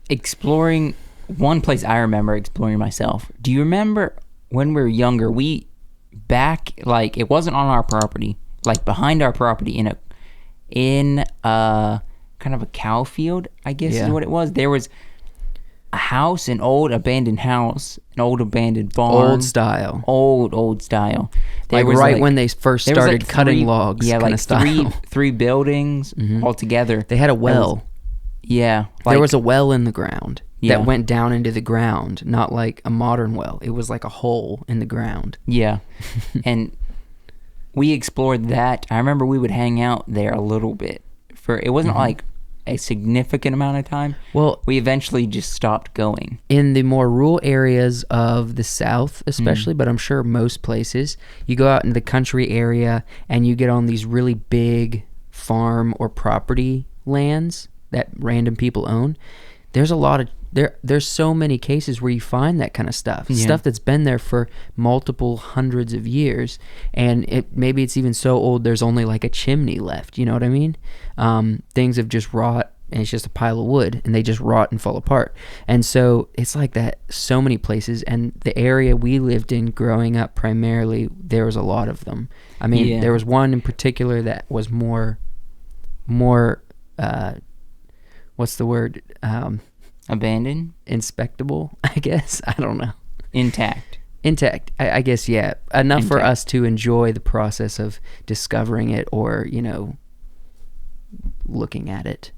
exploring one place I remember exploring myself. Do you remember when we were younger? We back like it wasn't on our property, like behind our property in a kind of a cow field, I guess is what it was. There was a house, an old abandoned house, an old abandoned barn, Old style. old style. Like was right when they first there was started cutting three- logs. Yeah, kind like of style. three buildings all together. They had a well. Yeah, There was a well in the ground Yeah. that went down into the ground, not like a modern well. It was like a hole in the ground. Yeah. And we explored that. I remember we would hang out there a little bit. It wasn't like a significant amount of time. Well, We eventually just stopped going. in the more rural areas of the South, especially, but I'm sure most places, you go out in the country area and you get on these really big farm or property lands that random people own. There's a lot of there's so many cases where you find that kind of stuff. Yeah. Stuff that's been there for multiple hundreds of years, and maybe it's even so old there's only like a chimney left. You know what I mean? Things have just rot, and it's just a pile of wood, and they just rot and fall apart. And so it's like that so many places, and the area we lived in growing up primarily, there was a lot of them. I mean, Yeah. there was one in particular that was more what's the word? Abandoned? Inspectable, I guess. I don't know. Intact. Intact, I guess, yeah. Enough for Intact. us to enjoy the process of discovering it or, looking at it.